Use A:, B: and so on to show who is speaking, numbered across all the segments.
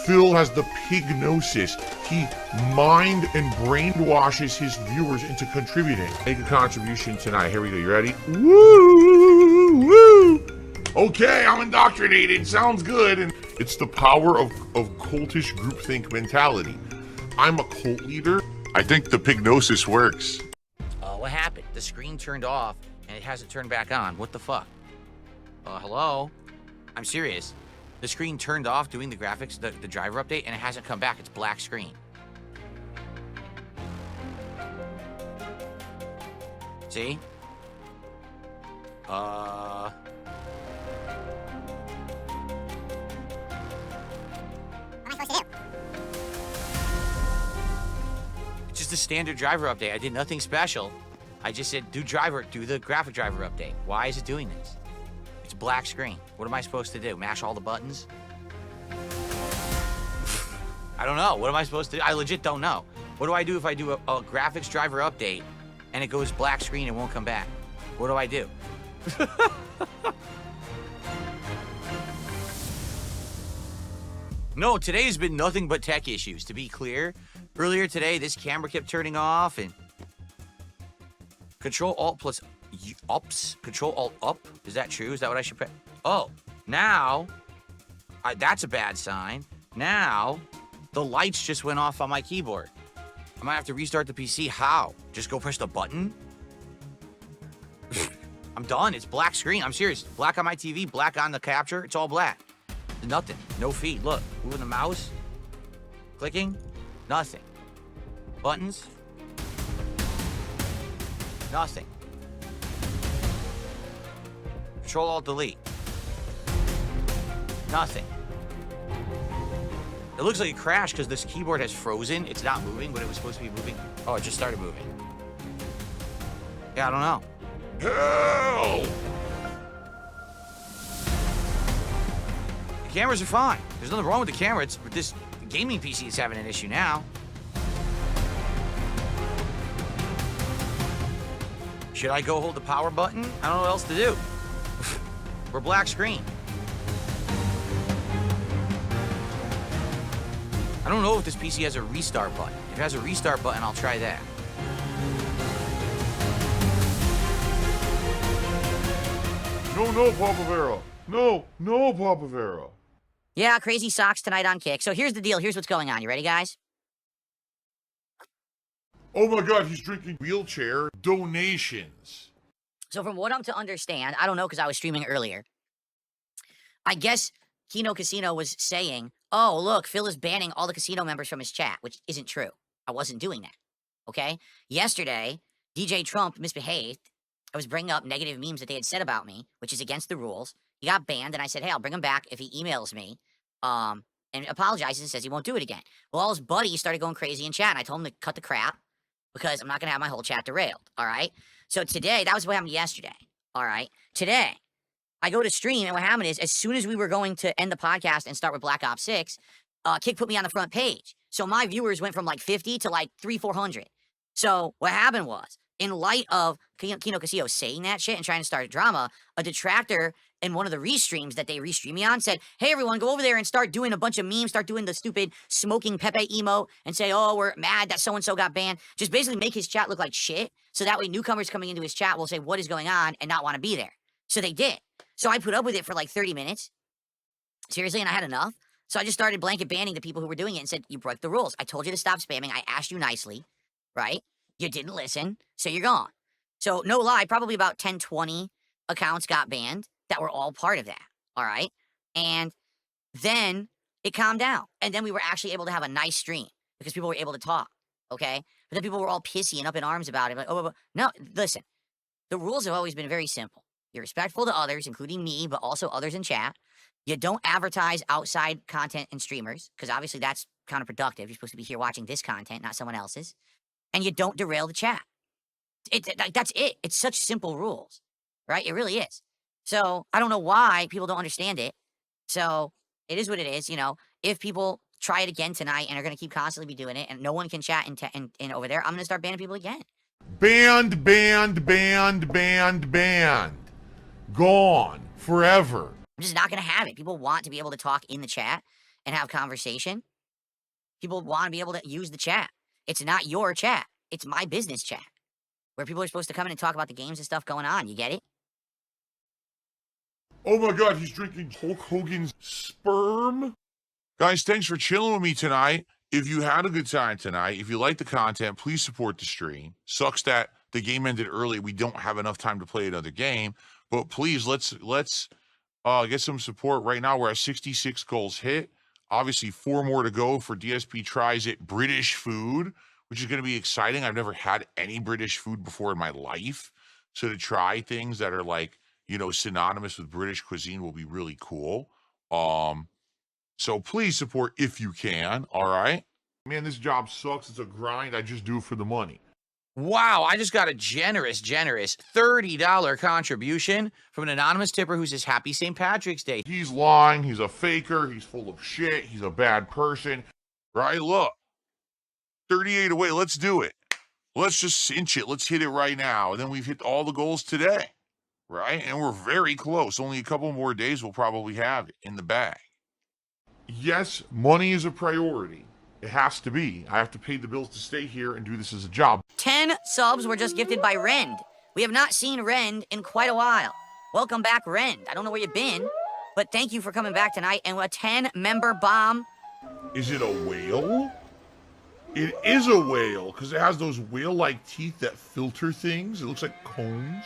A: Phil has the pignosis. He mind and brainwashes his viewers into contributing. Make a contribution tonight. Here we go. You ready? Woo! Woo! Okay, I'm indoctrinated. Sounds good. And it's the power of cultish groupthink mentality. I'm a cult leader. I think the pignosis works.
B: What happened? The screen turned off and it hasn't turned back on. What the fuck? Hello? I'm serious. The screen turned off doing the graphics, the driver update, and it hasn't come back. It's black screen. See? What am I supposed to do? It's just a standard driver update. I did nothing special. I just said, do the graphic driver update. Why is it doing this? It's black screen. What am I supposed to do? Mash all the buttons? I don't know. What am I supposed to do? I legit don't know. What do I do if I do a graphics driver update and it goes black screen and won't come back? What do I do? No, today's been nothing but tech issues, to be clear. Earlier today, this camera kept turning off and Control-Alt plus ups? Control-Alt-up? Is that true? Is that what I should press? Oh, now, that's a bad sign. Now, the lights just went off on my keyboard. I might have to restart the PC. How? Just go press the button? I'm done. It's black screen. I'm serious. Black on my TV, black on the capture. It's all black. Nothing. No feed. Look. Moving the mouse. Clicking. Nothing. Buttons. Nothing. Control-Alt-Delete. Nothing. It looks like it crashed because this keyboard has frozen. It's not moving, but it was supposed to be moving. Oh, it just started moving. Yeah, I don't know.
A: Hell!
B: The cameras are fine. There's nothing wrong with the camera. It's this gaming PC is having an issue now. Should I go hold the power button? I don't know what else to do. We're black screen. I don't know if this PC has a restart button. If it has a restart button, I'll try that.
A: No, Papa Vera. No, Papa Vera.
C: Yeah, crazy socks tonight on Kick. So here's the deal. Here's what's going on. You ready, guys?
A: Oh my God, he's drinking wheelchair donations.
C: So from what I'm to understand, I don't know because I was streaming earlier. I guess Kino Casino was saying, oh, look, Phil is banning all the casino members from his chat, which isn't true. I wasn't doing that, okay? Yesterday, DJ Trump misbehaved. I was bringing up negative memes that they had said about me, which is against the rules. He got banned, and I said, hey, I'll bring him back if he emails me and apologizes and says he won't do it again. Well, all his buddies started going crazy in chat, and I told him to cut the crap because I'm not going to have my whole chat derailed, all right? So today, that was what happened yesterday, all right? Today, I go to stream, and what happened is, as soon as we were going to end the podcast and start with Black Ops 6, Kick put me on the front page. So my viewers went from like 50 to like 300-400. So what happened was, in light of Kino Casino saying that shit and trying to start a drama, a detractor in one of the restreams that they restream me on said, hey, everyone, go over there and start doing a bunch of memes, start doing the stupid smoking Pepe emote and say, oh, we're mad that so-and-so got banned. Just basically make his chat look like shit. So that way newcomers coming into his chat will say, what is going on, and not want to be there. So they did. So I put up with it for like 30 minutes. Seriously, and I had enough. So I just started blanket banning the people who were doing it and said, you broke the rules. I told you to stop spamming. I asked you nicely, right? You didn't listen, so you're gone. So no lie, probably about 10, 20 accounts got banned that were all part of that, all right? And then it calmed down. And then we were actually able to have a nice stream because people were able to talk, okay? But then people were all pissy and up in arms about it. Like, oh, no, listen. The rules have always been very simple. You're respectful to others, including me, but also others in chat. You don't advertise outside content and streamers, because obviously that's counterproductive. You're supposed to be here watching this content, not someone else's. And you don't derail the chat. That's it. It's such simple rules, right? It really is. So I don't know why people don't understand it. So it is what it is. You know, if people try it again tonight and are going to keep constantly be doing it and no one can chat in over there, I'm going to start banning people again.
A: Banned. Gone. Forever.
C: I'm just not going to have it. People want to be able to talk in the chat. and have conversation. People want to be able to use the chat. It's not your chat. It's my business chat, where people are supposed to come in and talk about the games and stuff going on. You get it?
A: Oh my God, he's drinking Hulk Hogan's sperm? Guys, thanks for chilling with me tonight. If you had a good time tonight, if you like the content, please support the stream. Sucks that the game ended early. We don't have enough time to play another game, but please let's get some support right now. We're at 66 goals hit. Obviously, 4 more to go for DSP Tries It British Food, which is going to be exciting. I've never had any British food before in my life, so to try things that are like, you know, synonymous with British cuisine will be really cool. So please support if you can, all right? Man, this job sucks. It's a grind. I just do it for the money.
B: Wow, I just got a generous $30 contribution from an anonymous tipper who says, Happy St. Patrick's Day.
A: He's lying. He's a faker. He's full of shit. He's a bad person, right? Look, 38 away. Let's do it. Let's just cinch it. Let's hit it right now. And then we've hit all the goals today, right? And we're very close. Only a couple more days, we'll probably have it in the bag. Yes, money is a priority. It has to be. I have to pay the bills to stay here and do this as a job.
C: 10 subs were just gifted by Rend. We have not seen Rend in quite a while. Welcome back, Rend. I don't know where you've been, but thank you for coming back tonight. And a 10-member bomb.
A: Is it a whale? It is a whale, because it has those whale-like teeth that filter things. It looks like combs.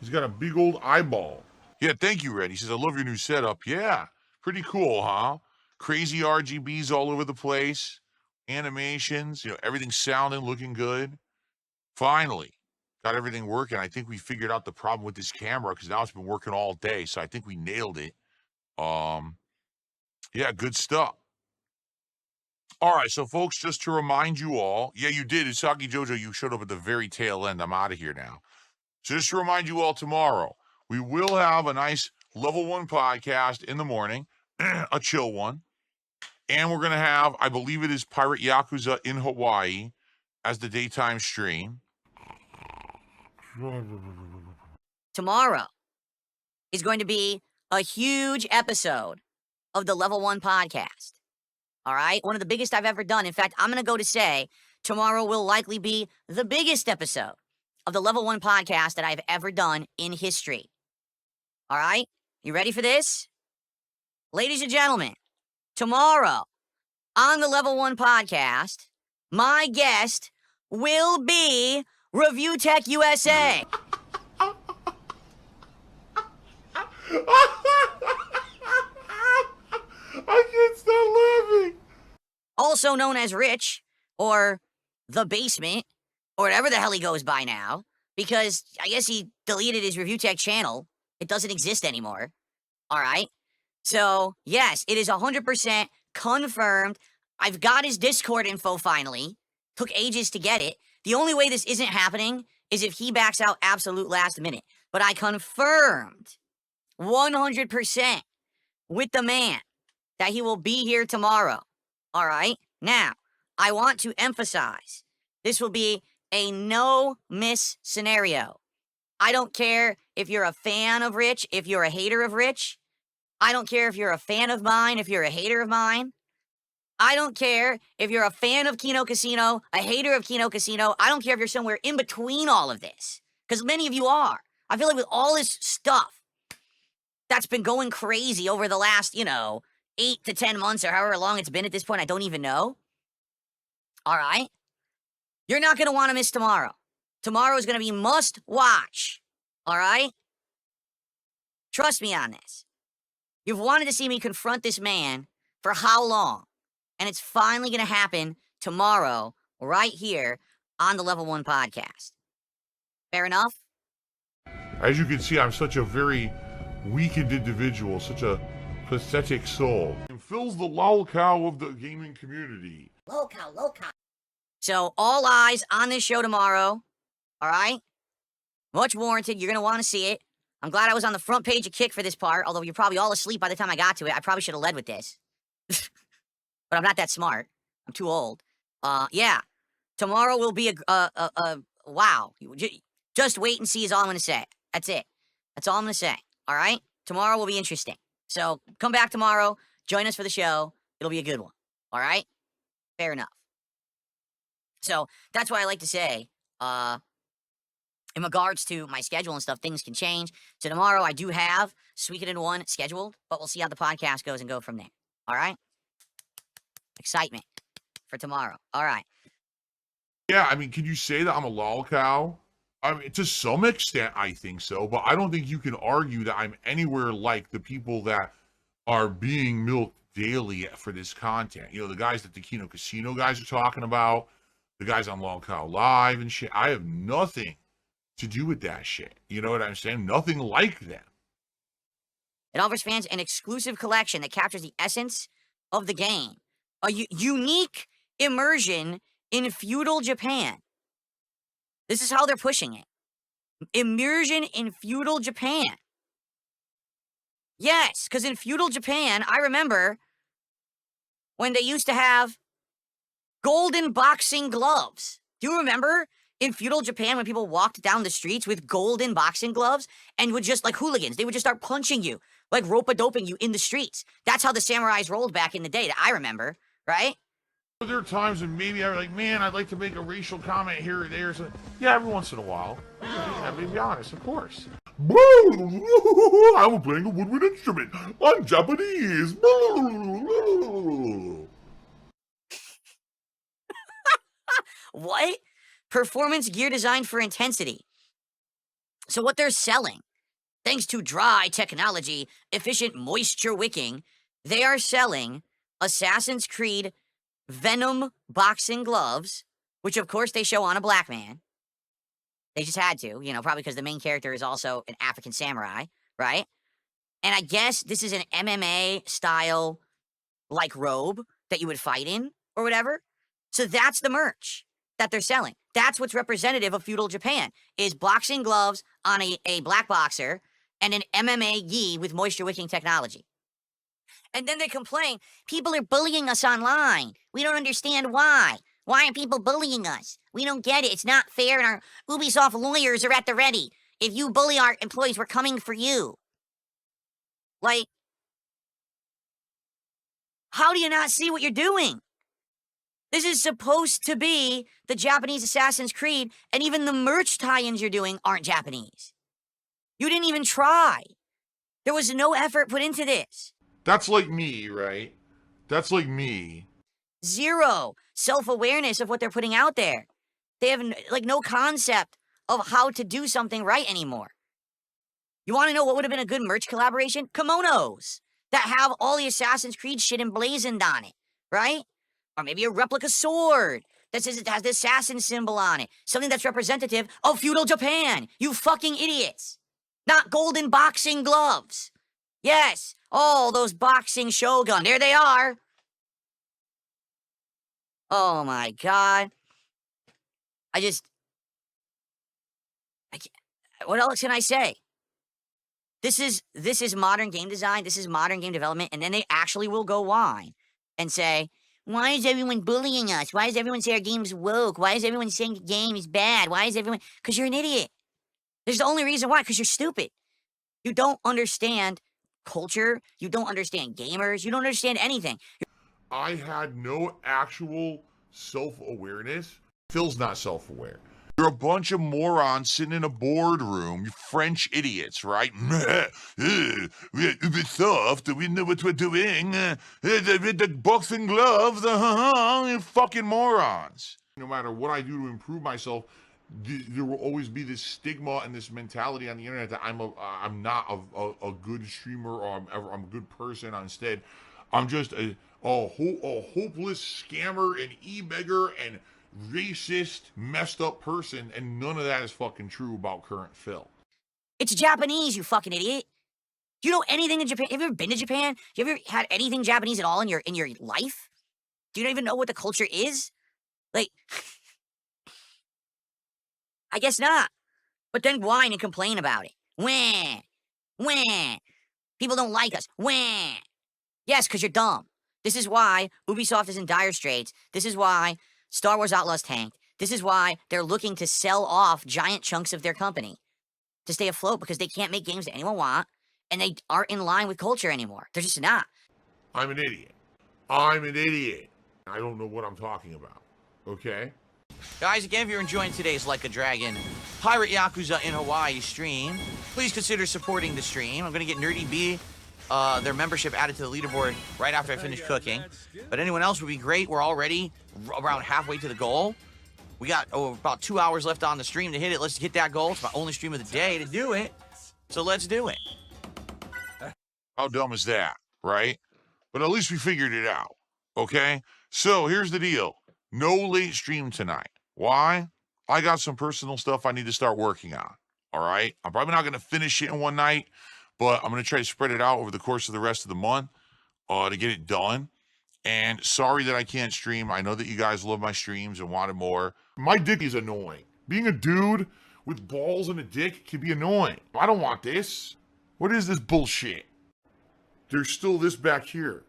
A: He's got a big old eyeball. Yeah, thank you, Red. He says, I love your new setup. Yeah, pretty cool, huh? Crazy RGBs all over the place. Animations, you know, everything sounding, looking good. Finally, got everything working. I think we figured out the problem with this camera, because now it's been working all day, so I think we nailed it. Yeah, good stuff. All right, so folks, just to remind you all, yeah, you did. Usagi Jojo, you showed up at the very tail end. I'm out of here now. So just to remind you all, tomorrow, we will have a nice level 1 podcast in the morning, a chill one. And we're going to have, I believe it is Pirate Yakuza in Hawaii as the daytime stream.
C: Tomorrow is going to be a huge episode of the Level 1 podcast. All right? One of the biggest I've ever done. In fact, I'm going to go to say tomorrow will likely be the biggest episode of the Level 1 podcast that I've ever done in history. All right? You ready for this? Ladies and gentlemen, tomorrow on the Level 1 podcast, my guest will be Review Tech USA.
A: I can't stop laughing.
C: Also known as Rich, or The Basement, or whatever the hell he goes by now, because I guess he deleted his Review Tech channel. It doesn't exist anymore. All right? So, yes, it is 100% confirmed. I've got his Discord info finally. Took ages to get it. The only way this isn't happening is if he backs out absolute last minute. But I confirmed 100% with the man that he will be here tomorrow. All right? Now, I want to emphasize, this will be a no-miss scenario. I don't care if you're a fan of Rich, if you're a hater of Rich. I don't care if you're a fan of mine, if you're a hater of mine. I don't care if you're a fan of Kino Casino, a hater of Kino Casino. I don't care if you're somewhere in between all of this, because many of you are. I feel like with all this stuff that's been going crazy over the last, 8 to 10 months or however long it's been at this point, I don't even know. All right? You're not going to want to miss tomorrow. Tomorrow is going to be must watch. All right? Trust me on this. You've wanted to see me confront this man for how long? And it's finally going to happen tomorrow, right here on the Level 1 podcast. Fair enough?
A: As you can see, I'm such a very weakened individual, such a pathetic soul. It fills the lolcow of the gaming community.
C: Lolcow. So, all eyes on this show tomorrow. All right? Much warranted. You're going to want to see it. I'm glad I was on the front page of Kick for this part, although you're probably all asleep by the time I got to it. I probably should have led with this. But I'm not that smart. I'm too old. Yeah. Tomorrow will be wow. Just wait and see is all I'm going to say. That's it. That's all I'm going to say. All right? Tomorrow will be interesting. So come back tomorrow. Join us for the show. It'll be a good one. All right? Fair enough. So that's why I like to say, in regards to my schedule and stuff, things can change. So tomorrow I do have Suikoden 1 scheduled, but we'll see how the podcast goes and go from there. All right? Excitement for tomorrow. All right.
A: Yeah, I mean, can you say that I'm a lol cow? I mean, to some extent, I think so, but I don't think you can argue that I'm anywhere like the people that are being milked daily for this content. You know, the guys that the Kino Casino guys are talking about, the guys on Lol Cow Live and shit. I have nothing to do with that shit. You know what I'm saying? Nothing like them.
C: It offers fans an exclusive collection that captures the essence of the game. A unique immersion in feudal Japan. This is how they're pushing it. Immersion in feudal Japan. Yes, because in feudal Japan, I remember when they used to have golden boxing gloves. Do you remember in feudal Japan when people walked down the streets with golden boxing gloves and would just, like hooligans, they would just start punching you, like rope-a-doping you in the streets. That's how the samurais rolled back in the day that I remember, right?
A: There are times when maybe I'm like, man, I'd like to make a racial comment here or there. So, yeah, every once in a while. Yeah, to be honest, of course. I'm playing a woodwind instrument. I'm Japanese.
C: What? Performance gear designed for intensity. So what they're selling, thanks to dry technology, efficient moisture wicking, they are selling Assassin's Creed Venom boxing gloves, which of course they show on a black man. They just had to, you know, probably because the main character is also an African samurai, right? And I guess this is an MMA style, like, robe that you would fight in or whatever. So that's the merch that they're selling. That's what's representative of feudal Japan, is boxing gloves on a black boxer and an MMA gi with moisture wicking technology. And then they complain, people are bullying us online. We don't understand why. Why are people bullying us? We don't get it. It's not fair, and our Ubisoft lawyers are at the ready. If you bully our employees, we're coming for you. Like, how do you not see what you're doing? This is supposed to be the Japanese Assassin's Creed, and even the merch tie-ins you're doing aren't Japanese. You didn't even try. There was no effort put into this.
A: That's like me, right? That's like me.
C: Zero self-awareness of what they're putting out there. They have, like, no concept of how to do something right anymore. You want to know what would have been a good merch collaboration? Kimonos that have all the Assassin's Creed shit emblazoned on it, right? Or maybe a replica sword that says it has the assassin symbol on it. Something that's representative of feudal Japan. You fucking idiots. Not golden boxing gloves. Yes. Oh, those boxing shogun. There they are. Oh my God. What else can I say? This is modern game design. This is modern game development. And then they actually will go whine and say, why is everyone bullying us? Why does everyone say our game's woke? Why is everyone saying the game is bad? Why is everyone... Because you're an idiot. There's the only reason why, because you're stupid. You don't understand culture. You don't understand gamers. You don't understand anything.
A: I had no actual self-awareness. Phil's not self-aware. You're a bunch of morons sitting in a boardroom, you French idiots, right? Ubisoft, we know what we're doing. The boxing gloves, you fucking morons. No matter what I do to improve myself, there will always be this stigma and this mentality on the internet that I'm not a good streamer or I'm a good person. Instead, I'm just a hopeless scammer and e-beggar and racist, messed up person, and none of that is fucking true about current Phil.
C: It's Japanese, you fucking idiot. Do you know anything in Japan? Have you ever been to Japan? You ever had anything Japanese at all in your life? Do you not even know what the culture is? Like, I guess not. But then whine and complain about it. Wah. Wah. People don't like us. Wah. Yes, because you're dumb. This is why Ubisoft is in dire straits. This is why Star Wars Outlaws tanked. This is why they're looking to sell off giant chunks of their company to stay afloat, because they can't make games that anyone want, and they aren't in line with culture anymore. They're just not.
A: I'm an idiot. I'm an idiot. I don't know what I'm talking about. Okay?
B: Guys, again, if you're enjoying today's Like a Dragon Pirate Yakuza in Hawaii stream, please consider supporting the stream. I'm going to get Nerdy B, their membership added to the leaderboard right after I finish cooking. But anyone else would be great. We're already around halfway to the goal. We got about 2 hours left on the stream to hit it. Let's hit that goal. It's my only stream of the day to do it. So let's do it.
A: How dumb is that, right? But at least we figured it out, okay? So here's the deal. No late stream tonight. Why? I got some personal stuff I need to start working on, all right? I'm probably not going to finish it in one night, but I'm going to try to spread it out over the course of the rest of the month to get it done. And sorry that I can't stream. I know that you guys love my streams and wanted more. My dick is annoying. Being a dude with balls and a dick can be annoying. I don't want this. What is this bullshit? There's still this back here.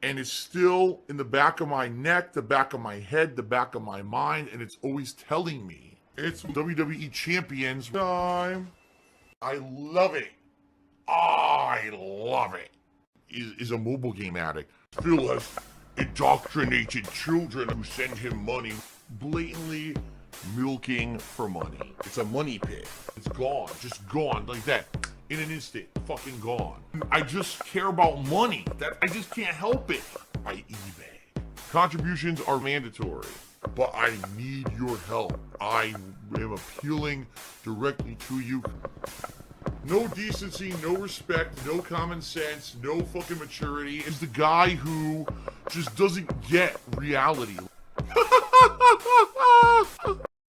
A: And it's still in the back of my neck, the back of my head, the back of my mind, and it's always telling me it's WWE Champions time. I love it. I love it. Is a mobile game addict. Phil has indoctrinated children who send him money, blatantly milking for money. It's a money pit. It's gone, just gone like that. In an instant, fucking gone. I just care about money. I just can't help it. By eBay. Contributions are mandatory, but I need your help. I am appealing directly to you. No decency, no respect, no common sense, no fucking maturity. Is the guy who just doesn't get reality.